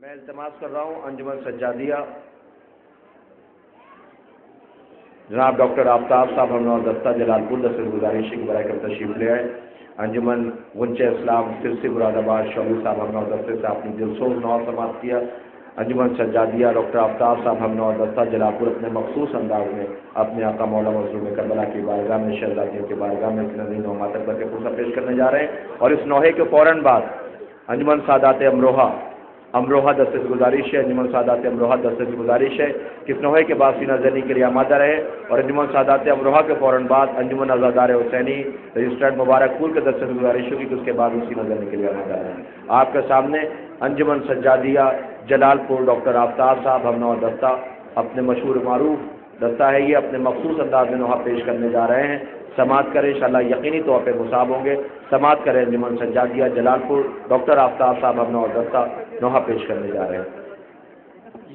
میں التماس کر رہا ہوں انجمن سجادیہ جناب ڈاکٹر آفتاب صاحب ہم دستہ جلال پور سے گزارش ہے کہ برائے کر تشریف لے آئے. انجمن غنچہ اسلام سرسی مراد آباد شعبی صاحب ہم دستے سے اپنی دلسوز نو سماعت کیا. انجمن سجادیہ ڈاکٹر آفتاب صاحب ہم دستہ جلال پور اپنے مخصوص انداز میں اپنے آقا مولا مظلوم کربلا کی بارگاہ میں شہزادیوں کی بارگاہ میں نظیر نوما تک کر کے پرسہ پیش کرنے جا رہے ہیں. اور اس نوحے کے فوراً بعد انجمن سادات امروہہ دستے سے گزارش ہے انجمن سادات امروہہ دستے سے گزارش ہے کہ اس نوحے کے بعد سینہ زنی کے لیے آمادہ رہے. اور انجمن سادات امروہہ کے فوراً بعد انجمن آزادار حسینی رجسٹرڈ مبارک پور کے دستے سے گزارش ہوگی کہ اس کے بعد وہ سینہ زنی کے لیے آمادہ رہے. آپ کے سامنے انجمن سجادیہ جلال پور ڈاکٹر آفتاب صاحب ہم نو دستہ اپنے مشہور معروف دستہ ہے یہ اپنے مخصوص انداز میں نوحہ پیش کرنے جا رہے ہیں. سماعت کریں انشاءاللہ یقینی طور پہ مصاب ہوں گے. سماعت کریں انجمن سجادیہ جلال پور ڈاکٹر آفتاب صاحب ہم نو دستہ نوحہ پیش کرنے جا رہے ہیں.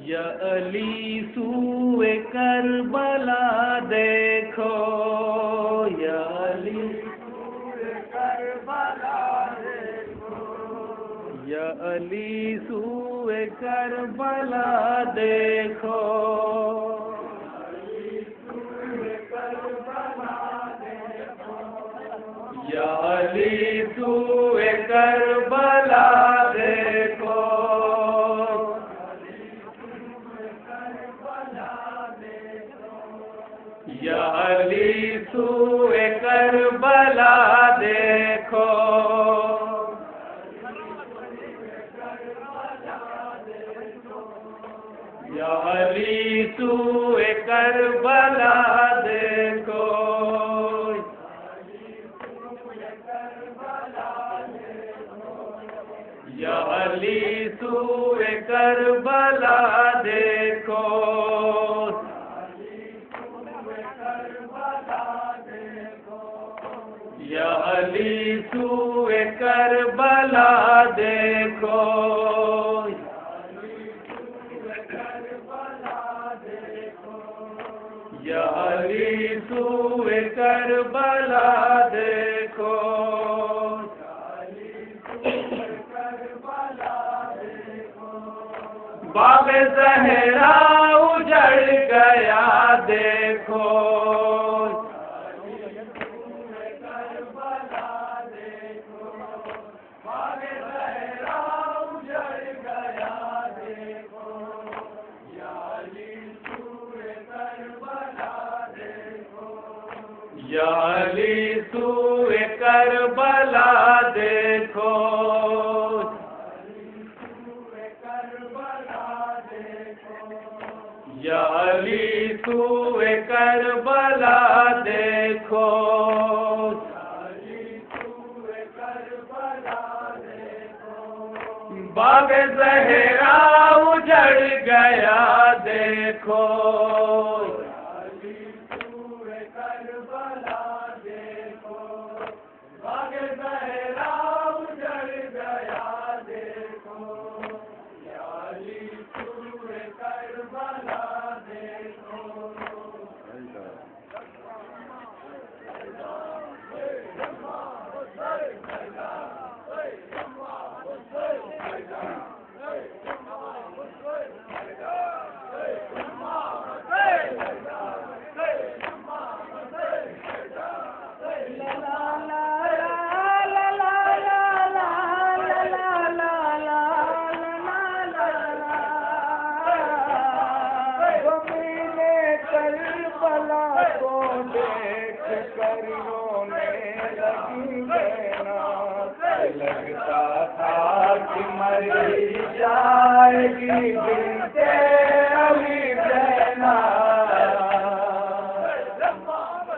یا علی سوئے کربلا دیکھو یا علی سوئے کربلا دیکھو یا علی سوئے کربلا دیکھو یا علی سوئے کربلا دیکھو یا علی سوئے کربلا دیکھو یا علی سوئے کربلا دیکھو یا علی سوئے کربلا دیکھو یا علی سوئے کربلا دیکھو یا علی سوئے کربلا دیکھو باغ زہرا اجڑ گیا دیکھو یا علی سوئے کربلا دیکھو یا علی سوئے کربلا دیکھو باغ زہرا اجڑ گیا دیکھو لگتا تھا کہ مری جائے گی بنت علی زینب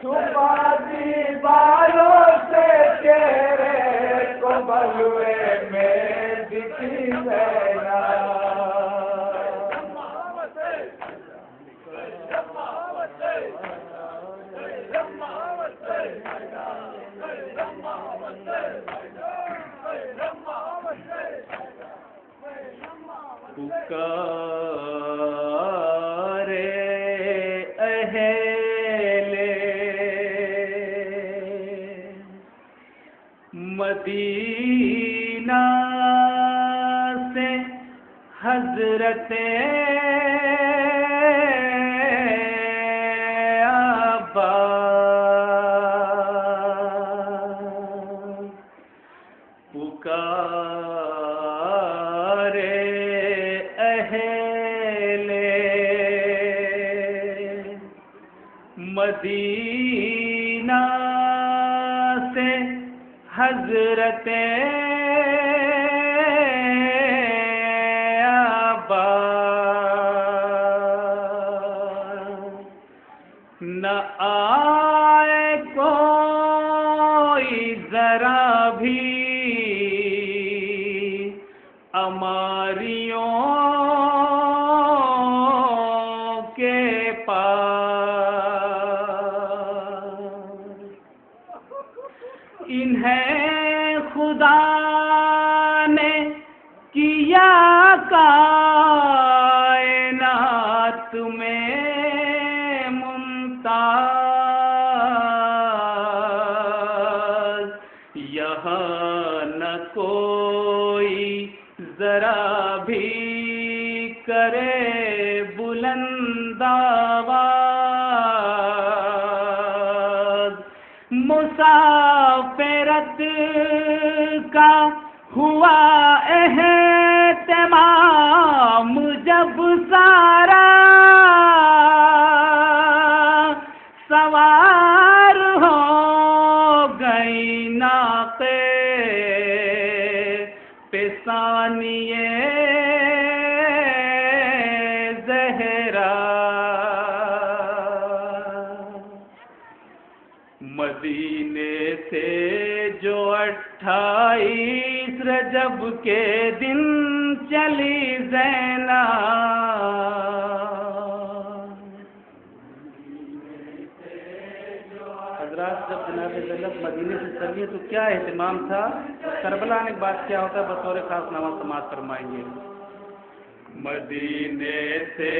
چھپا دی بالوں سے چہرے کو بلوے میں دکھی زینب پکارے اہل مدینہ سے حضرت عباس پکارے اہل مدینہ سے حضرت نہ آئے کوئی ذرا بھی اماریوں کے پاس انہیں خدا نے کیا کائنات میں یہاں نہ کوئی ذرا بھی کرے بلند آواز مسافرت کا ہوا اہتمام جب سارا سوار ہو گئی ناقے پہ ثانیے زہرا مدینے سے جو 28 رجب کے دن چلی زینب جب جناب زینب مدینے سے چلی تو کیا اہتمام تھا؟ کربلا کے بعد کیا ہوتا ہے بطور خاص نامہ سماعت فرمائیں گے. مدینے سے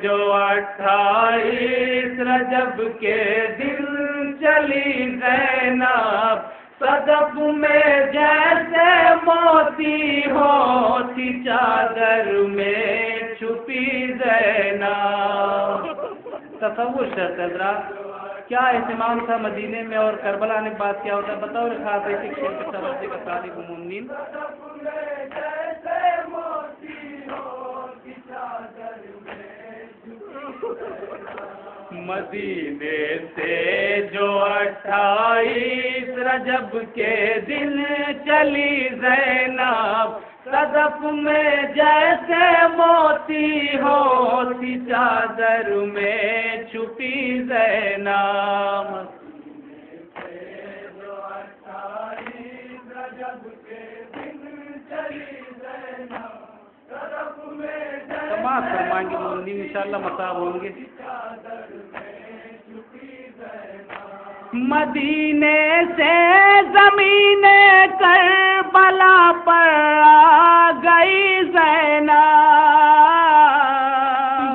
جو 28 رجب کے دن چلی زینب صدف میں جیسے موتی ہوتی چادر میں چھپی زینب. تصور شرط حضرات کیا اہتمام تھا مدینے میں اور کربلا آنے کے بعد کیا ہوتا ہے بطور خاص ایک شعر کے توجہ کا طالب المؤمنین. مدینے سے جو 28 رجب کے دن چلی زینب صدف میں جیسے موتی ہوتی چادر میں چھپی زینب. سماعت فرمائیں گے مومنین انشاءاللہ مصاب ہوں گے. مدینے سے زمین کربلا پر آ گئی زینب.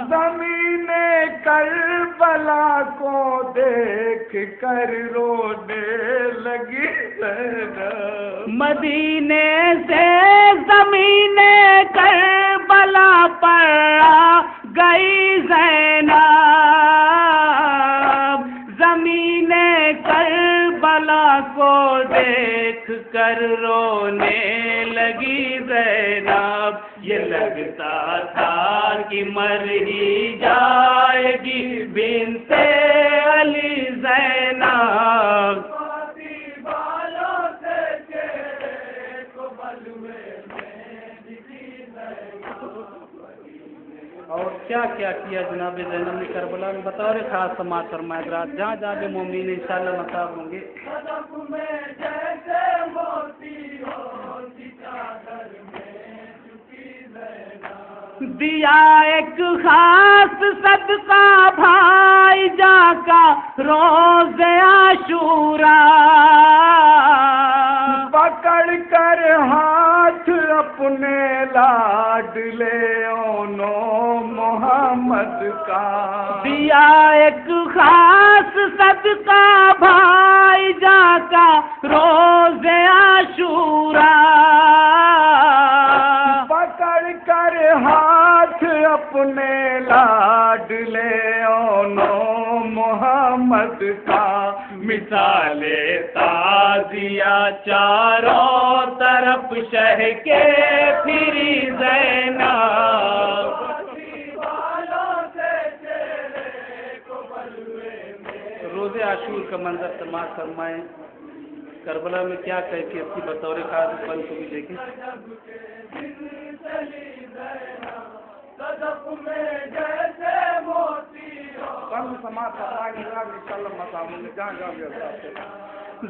زمین کربلا کو دیکھ کر رونے لگی زینب. مدینے سے زمین کربلا پر آ گئی زینب. زمین کربلا کو دیکھ کر رونے لگی زینب. یہ لگتا تھا کہ مر ہی جائے گی بنت علی زینب. اور کیا کیا کیا جناب زینب نے کربلا میں بطور خاص سماعت فرمائے حضرات جہاں جہاں بھی مومنین انشاءاللہ مصاب ہوں گے. دیا ایک خاص صدقہ بھائی جا کا روز عاشورا. پکڑ کر ہاتھ اپنے لاڈلے محمد کا. دیا ایک خاص صدقہ بھائی جا کا روز عاشورا. پکڑ کر اپنے لاڈلے اونو محمد کا مثال تازیہ چاروں طرف شہ کے پھری زینب روز عاشور کا منظر سماعت فرمائیں. کربلا میں کیا کیفیت تھی بطور خاص پن کو بھی دیکھیں.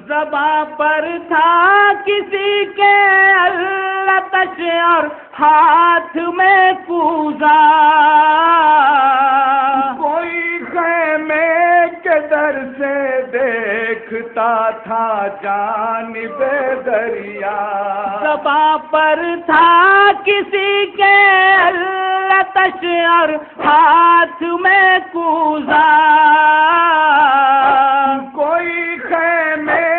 زباں پر تھا کسی کے التش اور ہاتھ میں کوزہ کوئی خیمے کے در سے دیکھتا تھا جانب دریا. زباں پر تھا کسی کے التش اور ہاتھ میں کوزہ کوئی خیمے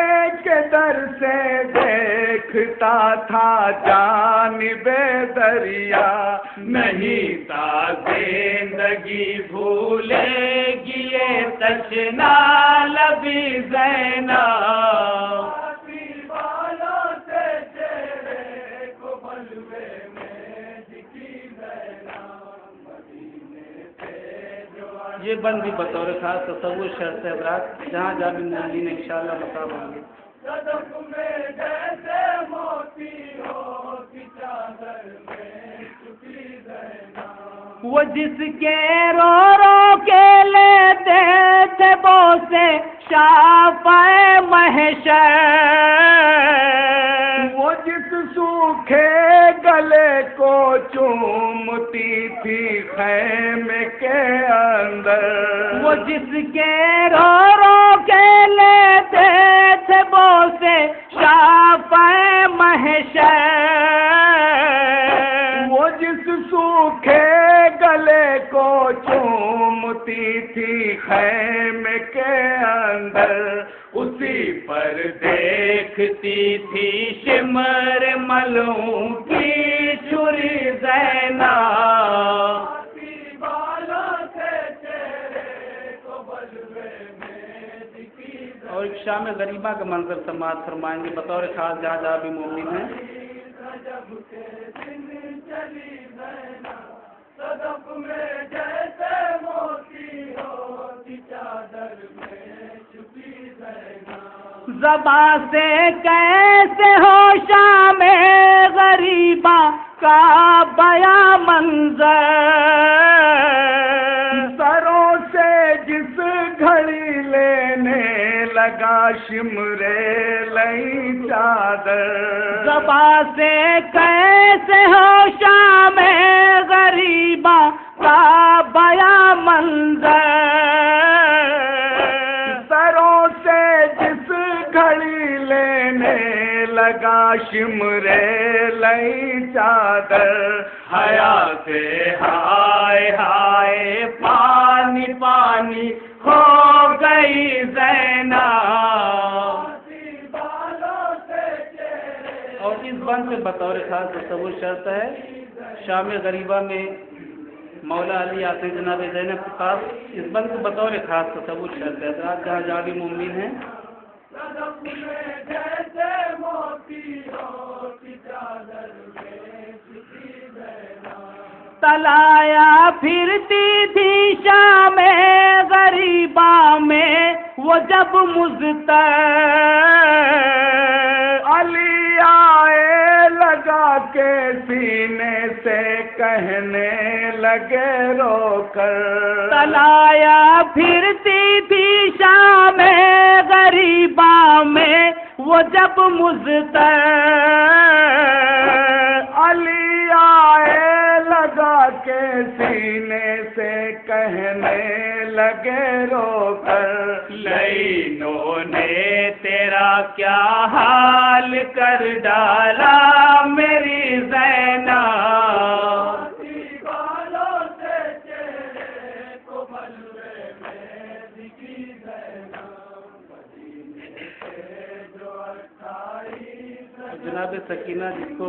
کے در سے دیکھتا تھا جانب دریا. نہیں تا زندگی بھولے گی یہ تشنا لبی زینب. یہ بند بھی بطور خاص تصور شرط ہے حضرات. جہاں جہاں بھی مومنین انشاءاللہ مقام ہوں گے. وہ جس کے رو رو کے لیتے تھے بوسے شافع محشر وہ جس سوکھے گلے کو چومتی تھی خیمے کے اندر. وہ جس کے رو رو کے لیتے تھے بوسے شافع محشر وہ جس سوکھے گلے کو چومتی تھی خیمے کے اندر. اسی پر دیکھتی تھی شمر ملوں کی چھری زینب. اور ایک شام غریبہ کا منظر سماعت فرمائیں گے بطور خاص جہاں جہاں بھی مومن ہیں. زباں سے کیسے ہو شام غریبہ کا بیاں منظر. سروں سے جس گھڑی لینے لگا شمرے لئی چادر. زباں سے کیسے ہو شام غریبہ کا بیاں منظر. سروں سے جس گھڑی لینے لگا شمرے لئی چادر. حیا سے ہائے ہائے پانی پانی ہو گئی زینب. اور اس بند سے بطور خاص تصور شرط ہے شام غریبہ میں مولا علی آتے جناب زینب کے پاس. اس بند کو بطور خاص تصور شرط ہے. حضرات جہاں جہاں بھی مومن ہیں تلایا پھرتی تھی شام غریبہ میں وہ جب مزتر. علی آئے لگا کے سینے سے کہنے لگے رو کر. تلایا پھرتی تھی شام غریبہ میں وہ جب مزتر. علی آئے لگا کے سینے سے کہنے لگے رو کر. لینوں نے تیرا کیا حال کر ڈالا میری زینب. جناب سکینہ جس کو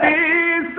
20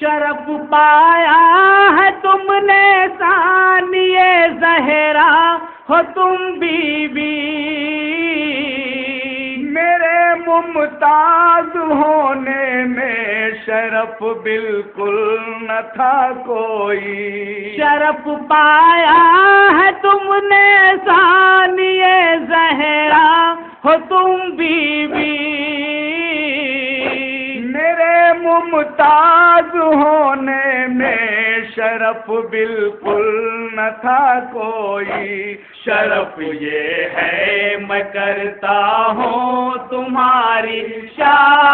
شرف پایا ہے تم نے ثانیہ زہرا ہو تم بیوی، میرے ممتاز ہونے میں شرف بالکل نہ تھا کوئی، شرف پایا ہے تم نے ثانیہ زہرا ہو تم بیوی، میرے ممتاز ہونے میں شرف بالکل نہ تھا کوئی، شرف یہ ہے میں کرتا ہوں تمہاری شادی